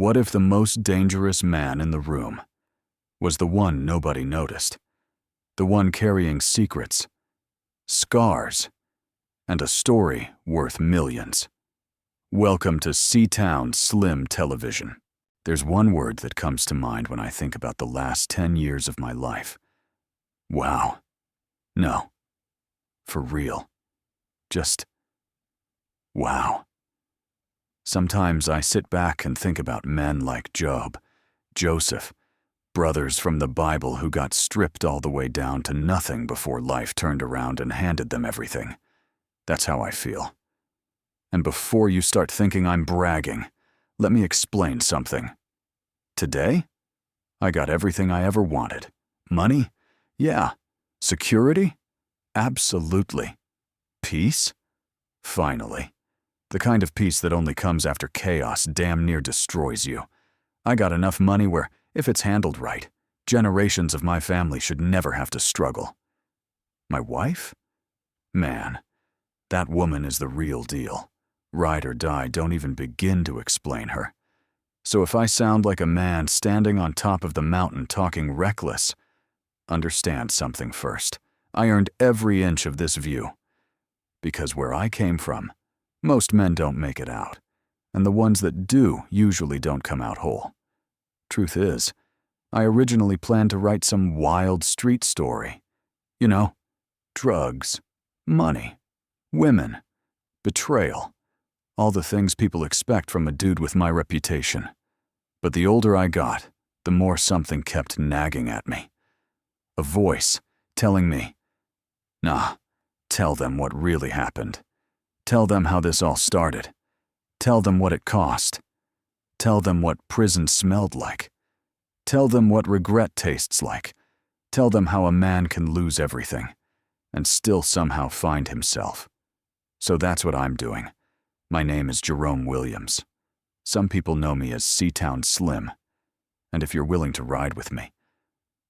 What if the most dangerous man in the room was the one nobody noticed? The one carrying secrets, scars, and a story worth millions. Welcome to C-Town Slim Television. There's one word that comes to mind when I think about the last 10 years of my life. Wow. No. For real. Just wow. Sometimes I sit back and think about men like Job, Joseph, brothers from the Bible who got stripped all the way down to nothing before life turned around and handed them everything. That's how I feel. And before you start thinking I'm bragging, let me explain something. Today, I got everything I ever wanted. Money? Yeah. Security? Absolutely. Peace? Finally. The kind of peace that only comes after chaos damn near destroys you. I got enough money where, if it's handled right, generations of my family should never have to struggle. My wife? Man, that woman is the real deal. Ride or die don't even begin to explain her. So if I sound like a man standing on top of the mountain talking reckless, understand something first. I earned every inch of this view. Because where I came from, most men don't make it out, and the ones that do usually don't come out whole. Truth is, I originally planned to write some wild street story. You know, drugs, money, women, betrayal, all the things people expect from a dude with my reputation. But the older I got, the more something kept nagging at me. A voice telling me, nah, tell them what really happened. Tell them how this all started. Tell them what it cost. Tell them what prison smelled like. Tell them what regret tastes like. Tell them how a man can lose everything and still somehow find himself. So that's what I'm doing. My name is Jerome Williams. Some people know me as C-Town Slim. And if you're willing to ride with me,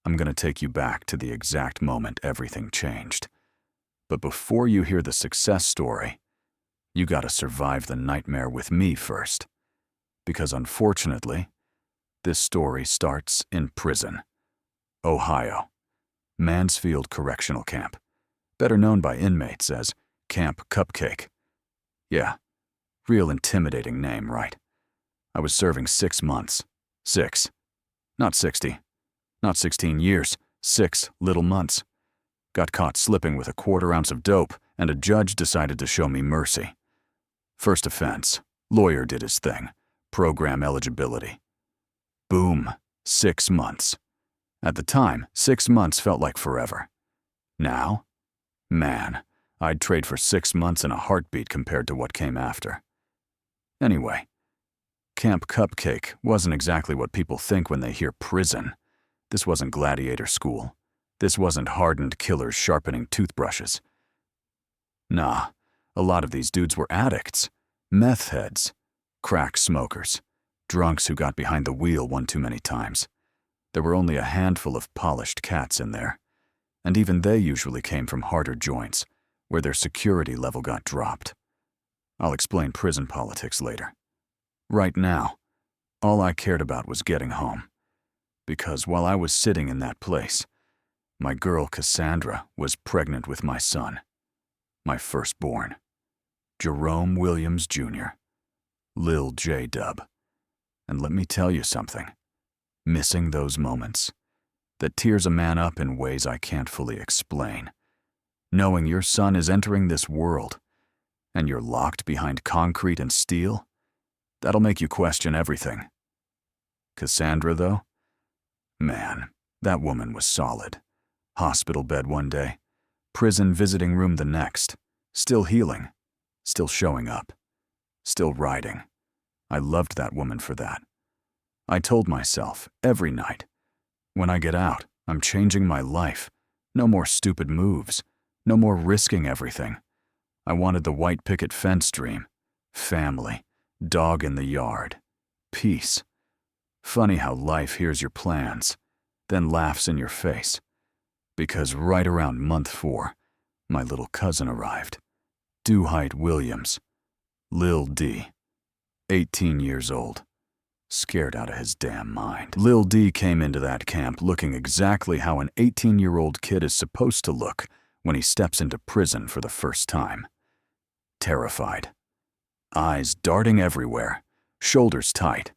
I'm gonna take you back to the exact moment everything changed. But before you hear the success story, you gotta survive the nightmare with me first. Because unfortunately, this story starts in prison. Ohio. Mansfield Correctional Camp. Better known by inmates as Camp Cupcake. Yeah, real intimidating name, right? I was serving 6 months. 6. Not 60. Not 16 years. 6 little months. Got caught slipping with a 1/4 ounce of dope, and a judge decided to show me mercy. First offense. Lawyer did his thing. Program eligibility. Boom. 6 months. At the time, 6 months felt like forever. Now? Man, I'd trade for 6 months in a heartbeat compared to what came after. Anyway, Camp Cupcake wasn't exactly what people think when they hear prison. This wasn't gladiator school. This wasn't hardened killers sharpening toothbrushes. Nah, a lot of these dudes were addicts, meth heads, crack smokers, drunks who got behind the wheel one too many times. There were only a handful of polished cats in there, and even they usually came from harder joints, where their security level got dropped. I'll explain prison politics later. Right now, all I cared about was getting home. Because while I was sitting in that place, my girl Cassandra was pregnant with my son, my firstborn, Jerome Williams Jr., Lil J-Dub. And let me tell you something, missing those moments, that tears a man up in ways I can't fully explain. Knowing your son is entering this world, and you're locked behind concrete and steel, that'll make you question everything. Cassandra, though? Man, that woman was solid. Hospital bed one day, prison visiting room the next, still healing, still showing up, still riding. I loved that woman for that. I told myself, every night, when I get out, I'm changing my life. No more stupid moves, no more risking everything. I wanted the white picket fence dream, family, dog in the yard, peace. Funny how life hears your plans, then laughs in your face. Because right around month 4, my little cousin arrived. Dwight Williams, Lil D, 18 years old. Scared out of his damn mind. Lil D came into that camp looking exactly how an 18-year-old kid is supposed to look when he steps into prison for the first time. Terrified. Eyes darting everywhere, shoulders tight,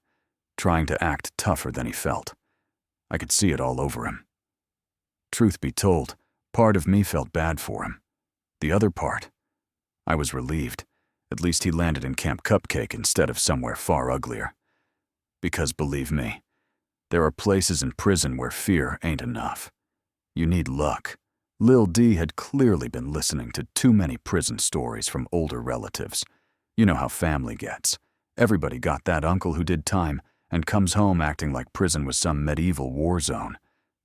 trying to act tougher than he felt. I could see it all over him. Truth be told, part of me felt bad for him. The other part, I was relieved. At least he landed in Camp Cupcake instead of somewhere far uglier. Because believe me, there are places in prison where fear ain't enough. You need luck. Lil D had clearly been listening to too many prison stories from older relatives. You know how family gets. Everybody got that uncle who did time and comes home acting like prison was some medieval war zone,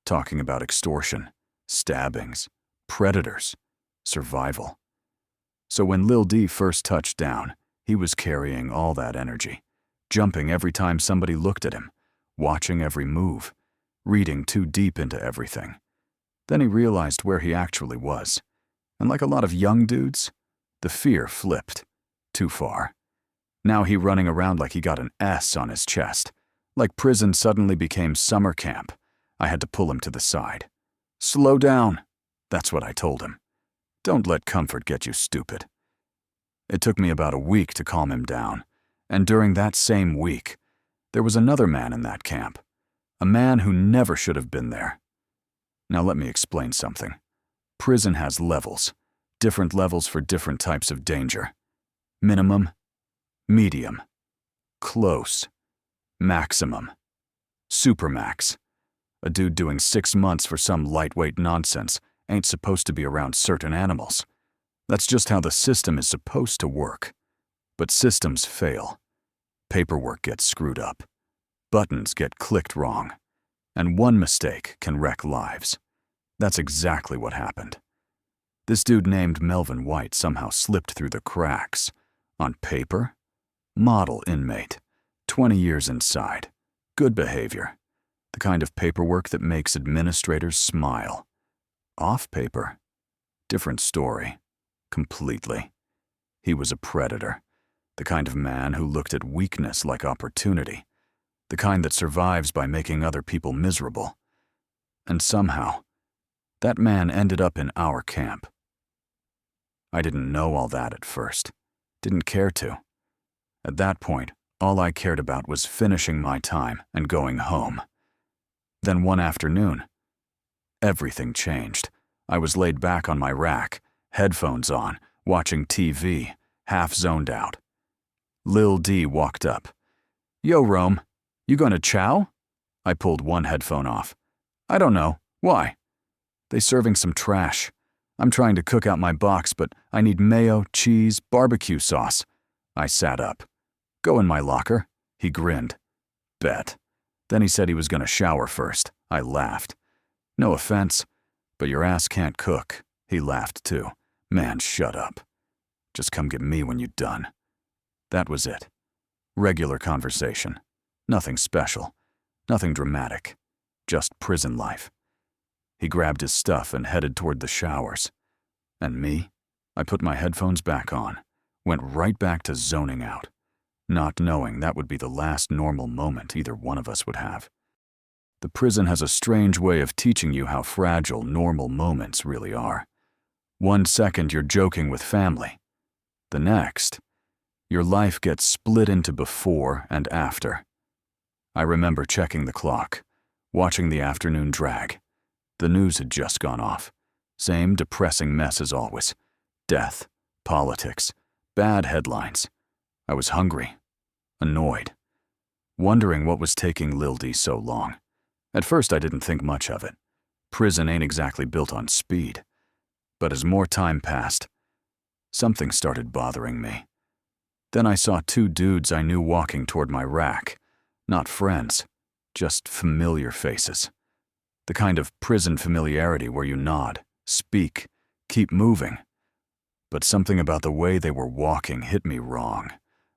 talking about extortion, stabbings, predators, survival. So when Lil D first touched down, he was carrying all that energy, jumping every time somebody looked at him, watching every move, reading too deep into everything. Then he realized where he actually was, and like a lot of young dudes, the fear flipped. Too far. Now he running around like he got an S on his chest, like prison suddenly became summer camp. I had to pull him to the side. Slow down, that's what I told him. Don't let comfort get you stupid. It took me about a week to calm him down, and during that same week, there was another man in that camp, a man who never should have been there. Now let me explain something. Prison has levels, different levels for different types of danger. Minimum, medium, close, maximum, supermax. A dude doing 6 months for some lightweight nonsense ain't supposed to be around certain animals. That's just how the system is supposed to work. But systems fail. Paperwork gets screwed up. Buttons get clicked wrong. And one mistake can wreck lives. That's exactly what happened. This dude named Melvin White somehow slipped through the cracks. On paper, model inmate, 20 years inside, good behavior, the kind of paperwork that makes administrators smile. Off paper, different story, completely. He was a predator, the kind of man who looked at weakness like opportunity, the kind that survives by making other people miserable. And somehow, that man ended up in our camp. I didn't know all that at first, didn't care to. At that point, all I cared about was finishing my time and going home. Then one afternoon, everything changed. I was laid back on my rack, headphones on, watching TV, half zoned out. Lil D walked up. Yo, Rome, you gonna chow? I pulled one headphone off. I don't know. Why? They serving some trash. I'm trying to cook out my box, but I need mayo, cheese, barbecue sauce. I sat up. Go in my locker. He grinned. Bet. Then he said he was gonna shower first. I laughed. No offense, but your ass can't cook. He laughed too. Man, shut up. Just come get me when you're done. That was it. Regular conversation. Nothing special. Nothing dramatic. Just prison life. He grabbed his stuff and headed toward the showers. And me? I put my headphones back on, went right back to zoning out, not knowing that would be the last normal moment either one of us would have. The prison has a strange way of teaching you how fragile normal moments really are. 1 second you're joking with family. The next, your life gets split into before and after. I remember checking the clock, watching the afternoon drag. The news had just gone off. Same depressing mess as always. Death, politics, bad headlines. I was hungry, annoyed, wondering what was taking Lil D so long. At first I didn't think much of it. Prison ain't exactly built on speed. But as more time passed, something started bothering me. Then I saw 2 dudes I knew walking toward my rack. Not friends, just familiar faces. The kind of prison familiarity where you nod, speak, keep moving. But something about the way they were walking hit me wrong.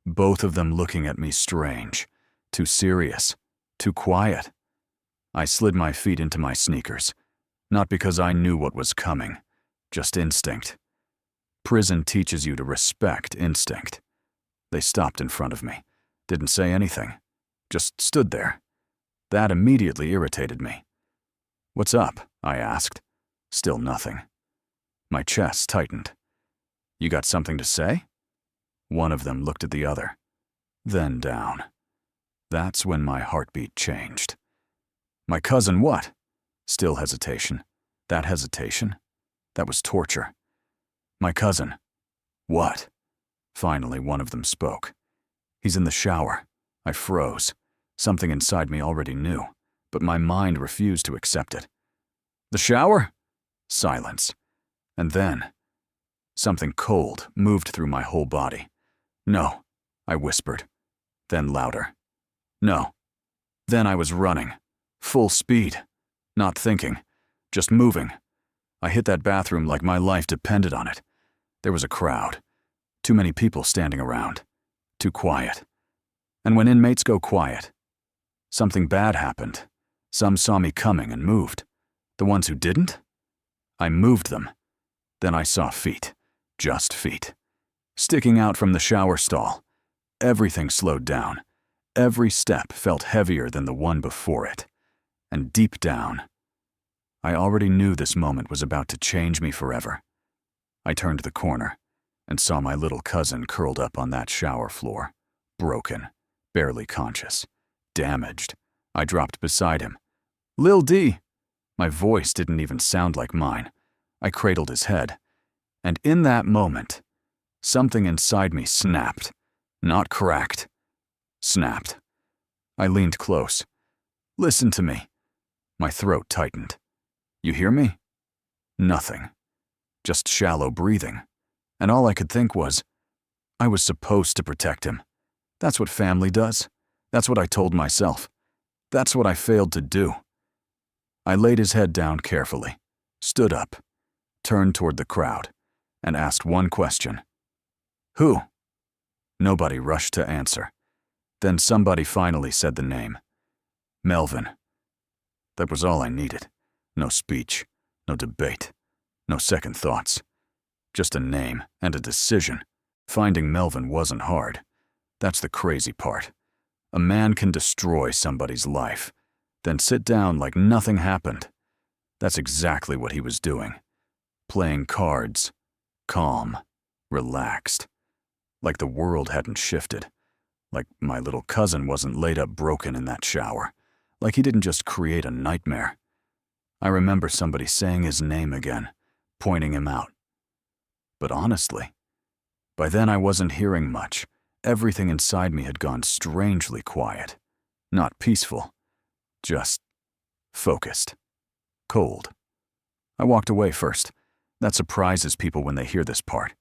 Both of them looking at me strange, too serious, too quiet. I slid my feet into my sneakers, not because I knew what was coming, just instinct. Prison teaches you to respect instinct. They stopped in front of me, didn't say anything, just stood there. That immediately irritated me. "What's up?" I asked. Still nothing. My chest tightened. "You got something to say?" One of them looked at the other, then down. That's when my heartbeat changed. "My cousin what?" Still hesitation. That hesitation? That was torture. "My cousin." "What?" Finally, one of them spoke. "He's in the shower." I froze. Something inside me already knew, but my mind refused to accept it. "The shower?" Silence. And then, something cold moved through my whole body. "No," I whispered. Then louder. "No." Then I was running. Full speed. Not thinking. Just moving. I hit that bathroom like my life depended on it. There was a crowd. Too many people standing around. Too quiet. And when inmates go quiet, something bad happened. Some saw me coming and moved. The ones who didn't? I moved them. Then I saw feet. Just feet. Sticking out from the shower stall. Everything slowed down. Every step felt heavier than the one before it. And deep down, I already knew this moment was about to change me forever. I turned the corner and saw my little cousin curled up on that shower floor. Broken. Barely conscious. Damaged. I dropped beside him. "Lil D!" My voice didn't even sound like mine. I cradled his head. And in that moment, something inside me snapped. Not cracked. Snapped. I leaned close. "Listen to me." My throat tightened. "You hear me?" Nothing. Just shallow breathing. And all I could think was, I was supposed to protect him. That's what family does. That's what I told myself. That's what I failed to do. I laid his head down carefully, stood up, turned toward the crowd, and asked one question. "Who?" Nobody rushed to answer. Then somebody finally said the name. "Melvin." That was all I needed. No speech, no debate, no second thoughts. Just a name and a decision. Finding Melvin wasn't hard. That's the crazy part. A man can destroy somebody's life, then sit down like nothing happened. That's exactly what he was doing. Playing cards. Calm. Relaxed. Like the world hadn't shifted. Like my little cousin wasn't laid up broken in that shower. Like he didn't just create a nightmare. I remember somebody saying his name again, pointing him out. But honestly, by then I wasn't hearing much. Everything inside me had gone strangely quiet. Not peaceful. Just focused. Cold. I walked away first. That surprises people when they hear this part.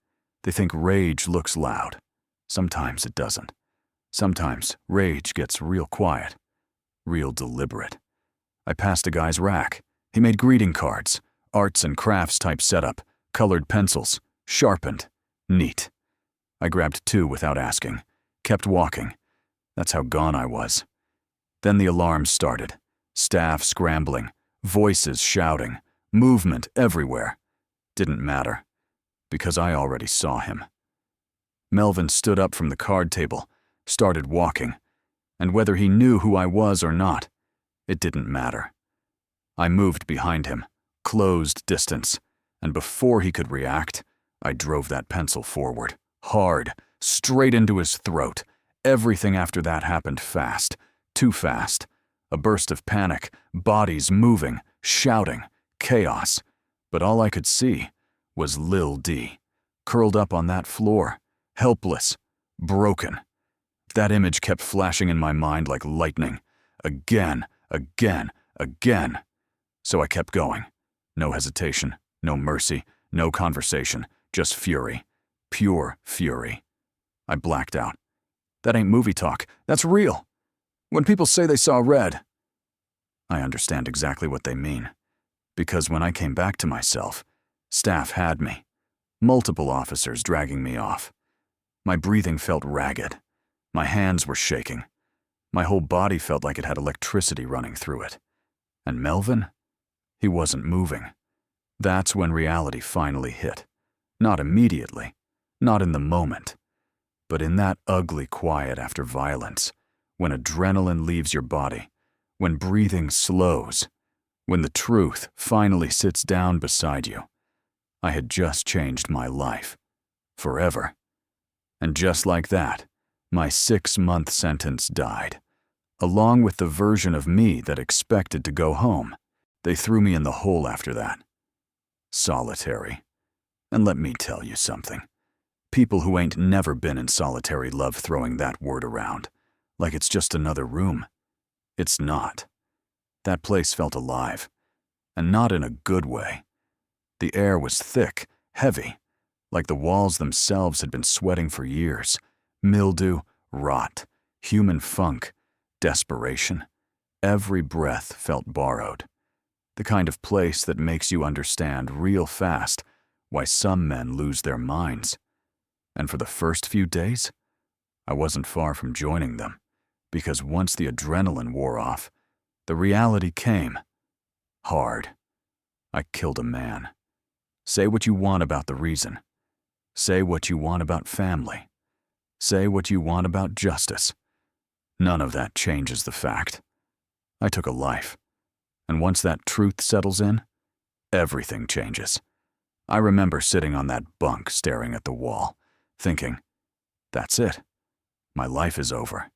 They think rage looks loud. Sometimes it doesn't. Sometimes rage gets real quiet. Real deliberate. I passed a guy's rack. He made greeting cards. Arts and crafts type setup. Colored pencils. Sharpened. Neat. I grabbed two without asking. Kept walking. That's how gone I was. Then the alarms started. Staff scrambling. Voices shouting. Movement everywhere. Didn't matter. Because I already saw him. Melvin stood up from the card table. Started walking. And whether he knew who I was or not, it didn't matter. I moved behind him. Closed distance. And before he could react, I drove that pencil forward. Hard, straight into his throat. Everything after that happened fast. Too fast. A burst of panic, bodies moving, shouting, chaos. But all I could see was Lil D, curled up on that floor, helpless, broken. That image kept flashing in my mind like lightning. Again, again, again. So I kept going. No hesitation, no mercy, no conversation, just fury. Pure fury. I blacked out. That ain't movie talk. That's real. When people say they saw red, I understand exactly what they mean. Because when I came back to myself, staff had me. Multiple officers dragging me off. My breathing felt ragged. My hands were shaking. My whole body felt like it had electricity running through it. And Melvin? He wasn't moving. That's when reality finally hit. Not immediately. Not in the moment. But in that ugly quiet after violence, when adrenaline leaves your body, when breathing slows, when the truth finally sits down beside you. I had just changed my life. Forever. And just like that, my 6-month sentence died, along with the version of me that expected to go home. They threw me in the hole after that. Solitary. And let me tell you something. People who ain't never been in solitary love throwing that word around, like it's just another room. It's not. That place felt alive, and not in a good way. The air was thick, heavy, like the walls themselves had been sweating for years. Mildew, rot, human funk, desperation. Every breath felt borrowed. The kind of place that makes you understand real fast why some men lose their minds. And for the first few days, I wasn't far from joining them, because once the adrenaline wore off, the reality came. Hard. I killed a man. Say what you want about the reason. Say what you want about family. Say what you want about justice. None of that changes the fact. I took a life. And once that truth settles in, everything changes. I remember sitting on that bunk staring at the wall, thinking, that's it. My life is over.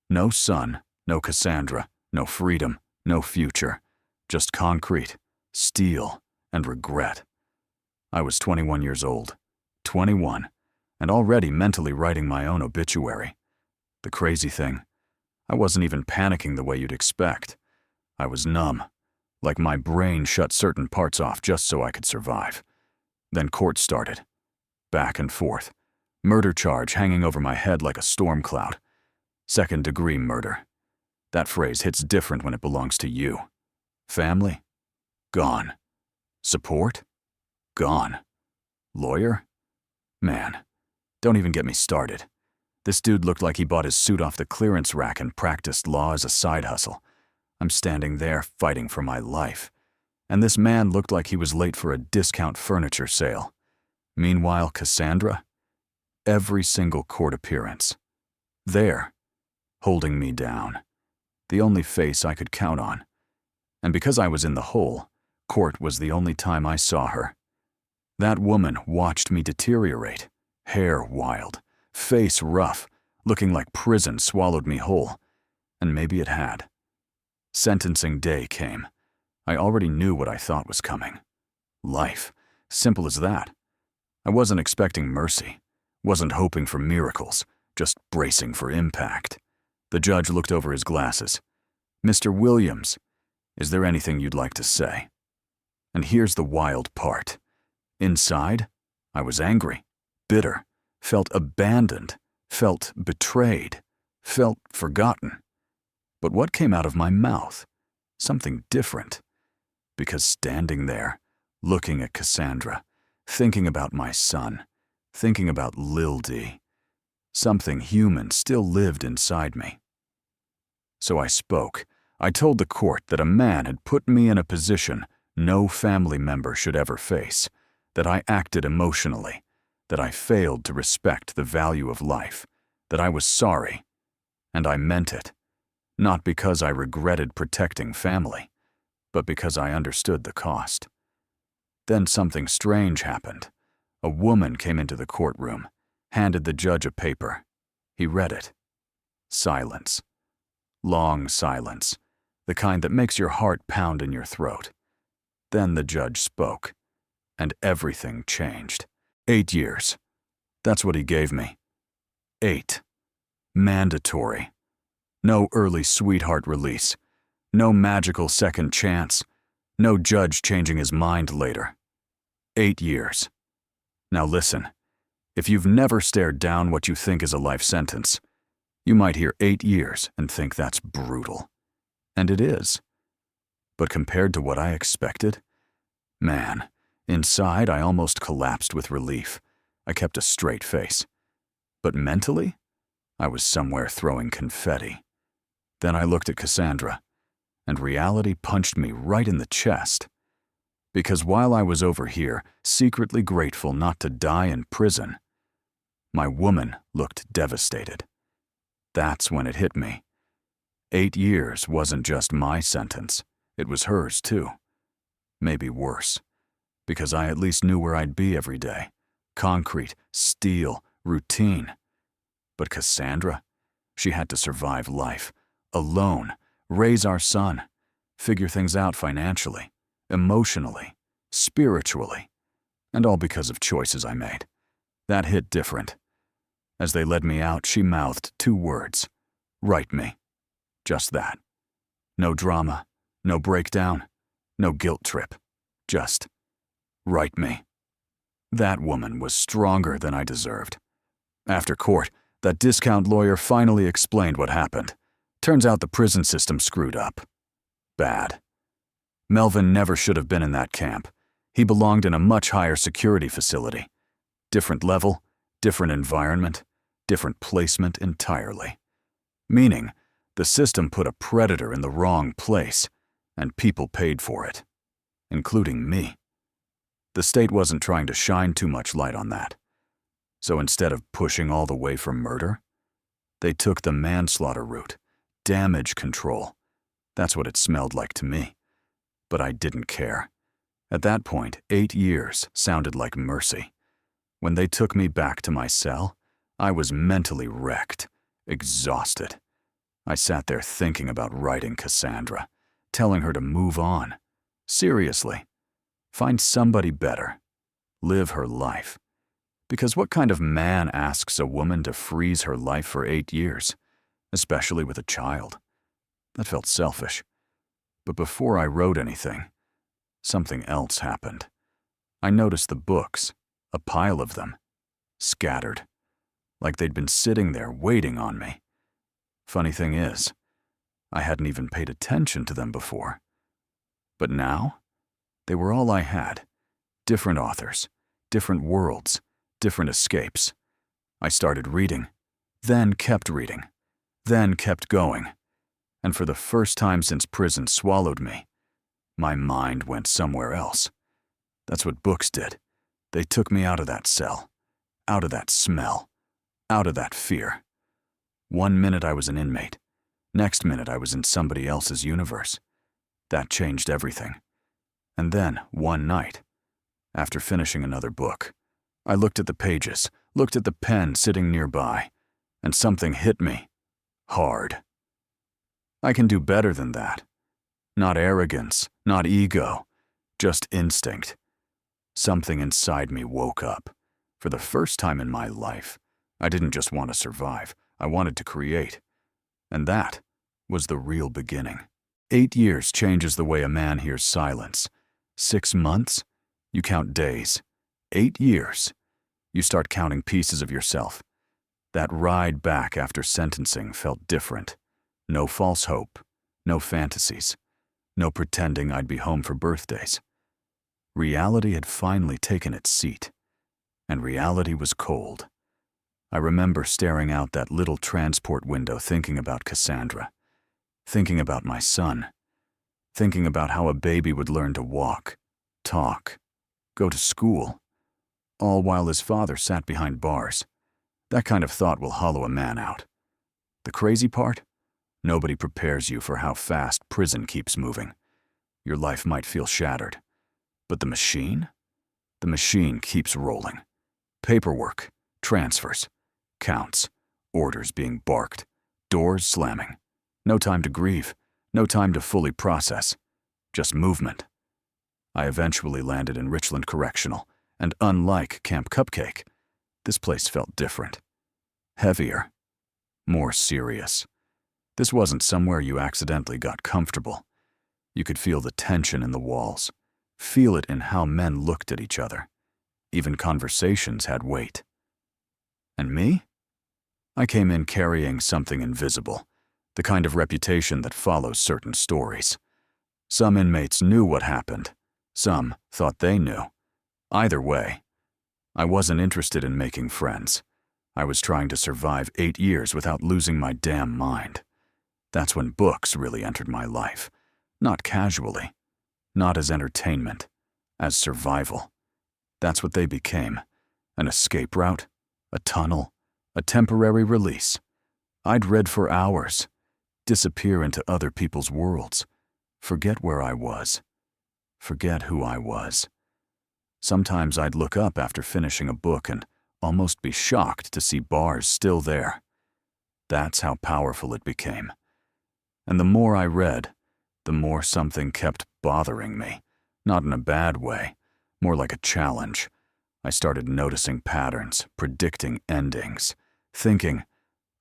No sun, no Cassandra, no freedom, no future. Just concrete, steel, and regret. I was 21 years old. 21, and already mentally writing my own obituary. The crazy thing, I wasn't even panicking the way you'd expect. I was numb, like my brain shut certain parts off just so I could survive. Then court started. Back and forth. Murder charge hanging over my head like a storm cloud. Second-degree murder. That phrase hits different when it belongs to you. Family? Gone. Support? Gone. Lawyer? Man, don't even get me started. This dude looked like he bought his suit off the clearance rack and practiced law as a side hustle. I'm standing there fighting for my life. And this man looked like he was late for a discount furniture sale. Meanwhile, Cassandra? Every single court appearance. There, holding me down. The only face I could count on. And because I was in the hole, court was the only time I saw her. That woman watched me deteriorate, hair wild, face rough, looking like prison swallowed me whole. And maybe it had. Sentencing day came. I already knew what I thought was coming. Life. Simple as that. I wasn't expecting mercy. Wasn't hoping for miracles. Just bracing for impact. The judge looked over his glasses. Mr. Williams, is there anything you'd like to say? And here's the wild part. Inside, I was angry, bitter, felt abandoned, felt betrayed, felt forgotten. But what came out of my mouth? Something different. Because standing there, looking at Cassandra, thinking about my son, thinking about Lil D, something human still lived inside me. So I spoke. I told the court that a man had put me in a position no family member should ever face, that I acted emotionally, that I failed to respect the value of life, that I was sorry, and I meant it, not because I regretted protecting family, but because I understood the cost. Then something strange happened. A woman came into the courtroom, handed the judge a paper. He read it. Silence. Long silence, the kind that makes your heart pound in your throat. Then the judge spoke. And everything changed. 8 years. That's what he gave me. 8. Mandatory. No early sweetheart release. No magical second chance. No judge changing his mind later. 8 years. Now listen, if you've never stared down what you think is a life sentence, you might hear 8 years and think that's brutal. And it is. But compared to what I expected, man, inside, I almost collapsed with relief. I kept a straight face. But mentally, I was somewhere throwing confetti. Then I looked at Cassandra, and reality punched me right in the chest. Because while I was over here, secretly grateful not to die in prison, my woman looked devastated. That's when it hit me. 8 years wasn't just my sentence, it was hers too. Maybe worse, because I at least knew where I'd be every day. Concrete, steel, routine. But Cassandra, she had to survive life, alone, raise our son, figure things out financially, emotionally, spiritually, and all because of choices I made. That hit different. As they led me out, she mouthed 2 words. Write me. Just that. No drama, no breakdown, no guilt trip. Just write me. That woman was stronger than I deserved. After court, that discount lawyer finally explained what happened. Turns out the prison system screwed up. Bad. Melvin never should have been in that camp. He belonged in a much higher security facility. Different level, different environment, different placement entirely. Meaning, the system put a predator in the wrong place, and people paid for it, including me. The state wasn't trying to shine too much light on that. So instead of pushing all the way for murder, they took the manslaughter route, damage control. That's what it smelled like to me. But I didn't care. At that point, 8 years sounded like mercy. When they took me back to my cell, I was mentally wrecked, exhausted. I sat there thinking about writing Cassandra, telling her to move on. Seriously. Find somebody better. Live her life. Because what kind of man asks a woman to freeze her life for 8 years, especially with a child? That felt selfish. But before I wrote anything, something else happened. I noticed the books, a pile of them, scattered, like they'd been sitting there waiting on me. Funny thing is, I hadn't even paid attention to them before. But now, they were all I had. Different authors, different worlds, different escapes. I started reading, then kept reading, then kept going. And for the first time since prison swallowed me, my mind went somewhere else. That's what books did. They took me out of that cell, out of that smell, out of that fear. 1 minute I was an inmate. Next minute I was in somebody else's universe. That changed everything. And then, one night, after finishing another book, I looked at the pages, looked at the pen sitting nearby, and something hit me. Hard. I can do better than that. Not arrogance, not ego, just instinct. Something inside me woke up. For the first time in my life, I didn't just want to survive, I wanted to create. And that was the real beginning. 8 years changes the way a man hears silence. 6 months? You count days. 8 years? You start counting pieces of yourself. That ride back after sentencing felt different. No false hope, no fantasies, no pretending I'd be home for birthdays. Reality had finally taken its seat, and reality was cold. I remember staring out that little transport window thinking about Cassandra, thinking about my son, thinking about how a baby would learn to walk, talk, go to school, all while his father sat behind bars. That kind of thought will hollow a man out. The crazy part? Nobody prepares you for how fast prison keeps moving. Your life might feel shattered. But the machine? The machine keeps rolling. Paperwork, transfers, counts, orders being barked, doors slamming. No time to grieve, no time to fully process. Just movement. I eventually landed in Richland Correctional, and unlike Camp Cupcake, this place felt different. Heavier. More serious. This wasn't somewhere you accidentally got comfortable. You could feel the tension in the walls, feel it in how men looked at each other. Even conversations had weight. And me? I came in carrying something invisible, the kind of reputation that follows certain stories. Some inmates knew what happened. Some thought they knew. Either way, I wasn't interested in making friends. I was trying to survive 8 years without losing my damn mind. That's when books really entered my life. Not casually, not as entertainment, as survival. That's what they became. An escape route, a tunnel, a temporary release. I'd read for hours, disappear into other people's worlds, forget where I was, forget who I was. Sometimes I'd look up after finishing a book and almost be shocked to see bars still there. That's how powerful it became. And the more I read, the more something kept bothering me, not in a bad way, more like a challenge. I started noticing patterns, predicting endings, thinking,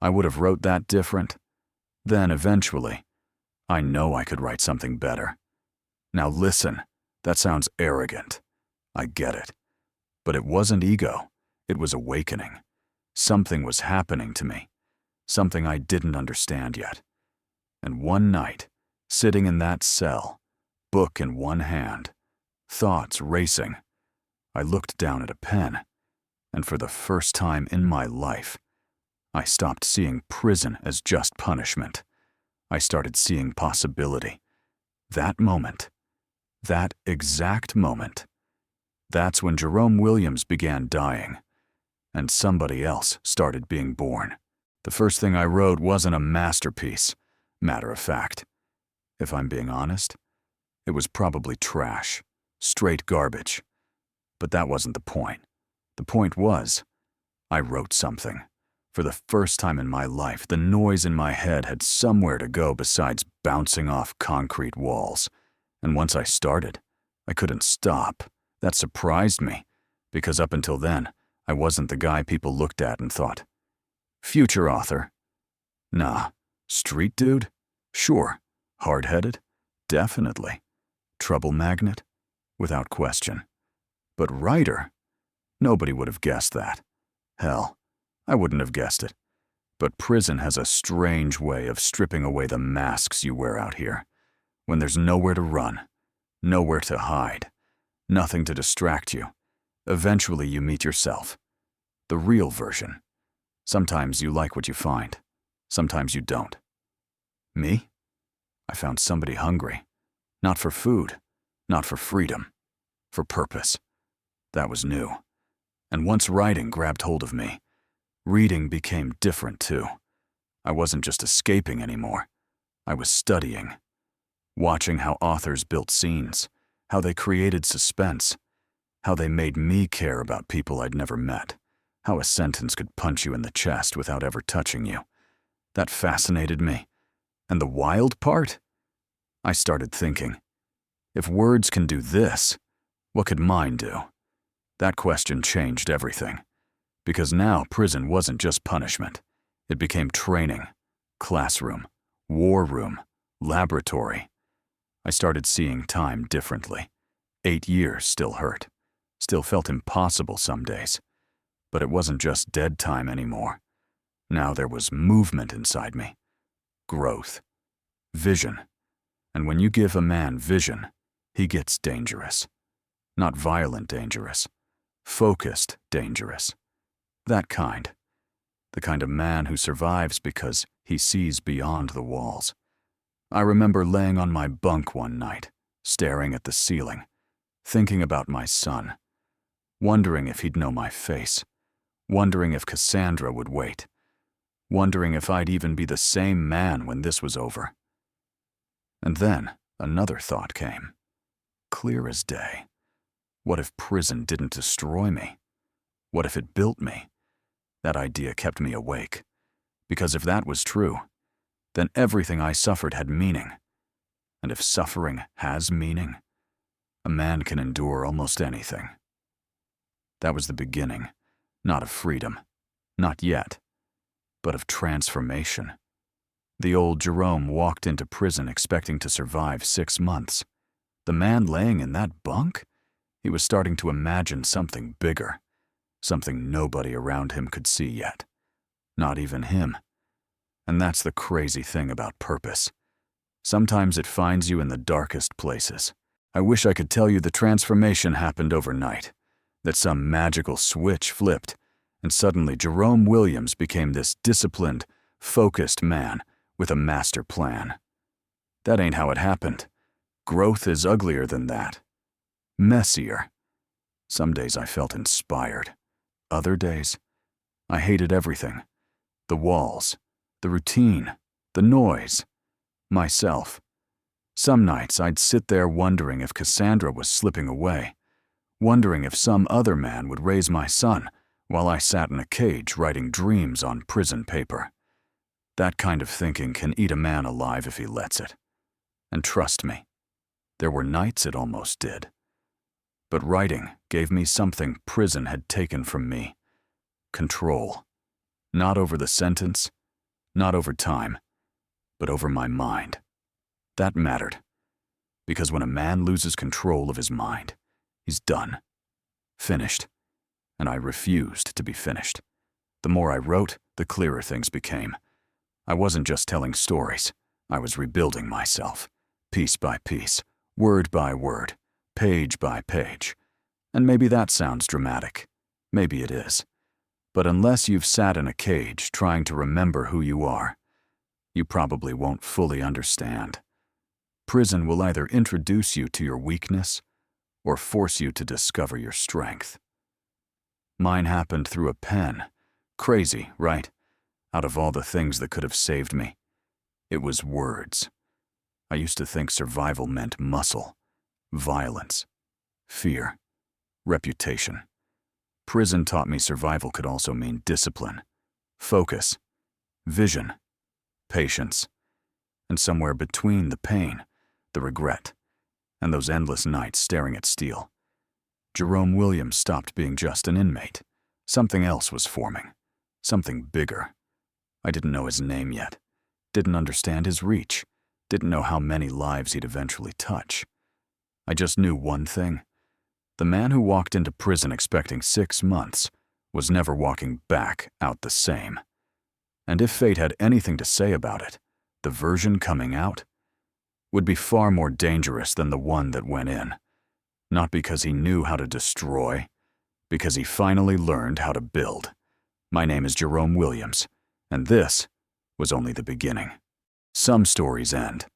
I would have wrote that different. Then, eventually, I know I could write something better. Now listen, that sounds arrogant. I get it. But it wasn't ego, it was awakening. Something was happening to me, something I didn't understand yet. And one night, sitting in that cell, book in one hand, thoughts racing, I looked down at a pen, and for the first time in my life, I stopped seeing prison as just punishment. I started seeing possibility. That moment, that exact moment, that's when Jerome Williams began dying, and somebody else started being born. The first thing I wrote wasn't a masterpiece, matter of fact. If I'm being honest, it was probably trash, straight garbage. But that wasn't the point. The point was, I wrote something. For the first time in my life, the noise in my head had somewhere to go besides bouncing off concrete walls. And once I started, I couldn't stop. That surprised me, because up until then, I wasn't the guy people looked at and thought, future author. Nah, street dude? Sure. Hard-headed? Definitely. Trouble magnet? Without question. But writer? Nobody would have guessed that. Hell, I wouldn't have guessed it. But prison has a strange way of stripping away the masks you wear out here. When there's nowhere to run, nowhere to hide, nothing to distract you, eventually you meet yourself. The real version. Sometimes you like what you find. Sometimes you don't. Me? I found somebody hungry. Not for food, not for freedom, for purpose. That was new. And once writing grabbed hold of me, reading became different too. I wasn't just escaping anymore. I was studying. Watching how authors built scenes, how they created suspense, how they made me care about people I'd never met, how a sentence could punch you in the chest without ever touching you. That fascinated me. And the wild part? I started thinking, if words can do this, what could mine do? That question changed everything. Because now prison wasn't just punishment. It became training, classroom, war room, laboratory. I started seeing time differently. 8 years still hurt. Still felt impossible some days. But it wasn't just dead time anymore. Now there was movement inside me. Growth. Vision. And when you give a man vision, he gets dangerous. Not violent dangerous. Focused dangerous. That kind. The kind of man who survives because he sees beyond the walls. I remember laying on my bunk one night, staring at the ceiling, thinking about my son, wondering if he'd know my face, wondering if Cassandra would wait, wondering if I'd even be the same man when this was over. And then another thought came, clear as day. What if prison didn't destroy me? What if it built me? That idea kept me awake, because if that was true, then everything I suffered had meaning. And if suffering has meaning, a man can endure almost anything. That was the beginning, not of freedom, not yet, but of transformation. The old Jerome walked into prison expecting to survive 6 months. The man laying in that bunk? He was starting to imagine something bigger, something nobody around him could see yet. Not even him. And that's the crazy thing about purpose. Sometimes it finds you in the darkest places. I wish I could tell you the transformation happened overnight, that some magical switch flipped, and suddenly Jerome Williams became this disciplined, focused man with a master plan. That ain't how it happened. Growth is uglier than that. Messier. Some days I felt inspired. Other days, I hated everything. The walls, the routine, the noise, myself. Some nights I'd sit there wondering if Cassandra was slipping away, wondering if some other man would raise my son while I sat in a cage writing dreams on prison paper. That kind of thinking can eat a man alive if he lets it. And trust me, there were nights it almost did. But writing gave me something prison had taken from me: control. Not over the sentence, not over time, but over my mind. That mattered, because when a man loses control of his mind, he's done, finished, and I refused to be finished. The more I wrote, the clearer things became. I wasn't just telling stories, I was rebuilding myself, piece by piece, word by word, page by page. And maybe that sounds dramatic. Maybe it is. But unless you've sat in a cage trying to remember who you are, you probably won't fully understand. Prison will either introduce you to your weakness or force you to discover your strength. Mine happened through a pen. Crazy, right? Out of all the things that could have saved me, it was words. I used to think survival meant muscle, violence, fear, reputation. Prison taught me survival could also mean discipline, focus, vision, patience, and somewhere between the pain, the regret, and those endless nights staring at steel, Jerome Williams stopped being just an inmate. Something else was forming, something bigger. I didn't know his name yet, didn't understand his reach, didn't know how many lives he'd eventually touch. I just knew one thing. The man who walked into prison expecting 6 months was never walking back out the same. And if fate had anything to say about it, the version coming out would be far more dangerous than the one that went in. Not because he knew how to destroy, because he finally learned how to build. My name is Jerome Williams, and this was only the beginning. Some stories end,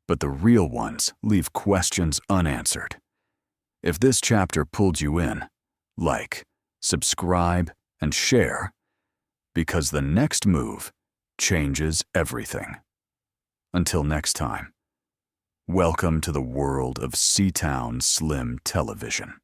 but the real ones leave questions unanswered. If this chapter pulled you in, like, subscribe, and share, because the next move changes everything. Until next time, welcome to the world of Seatown Slim Television.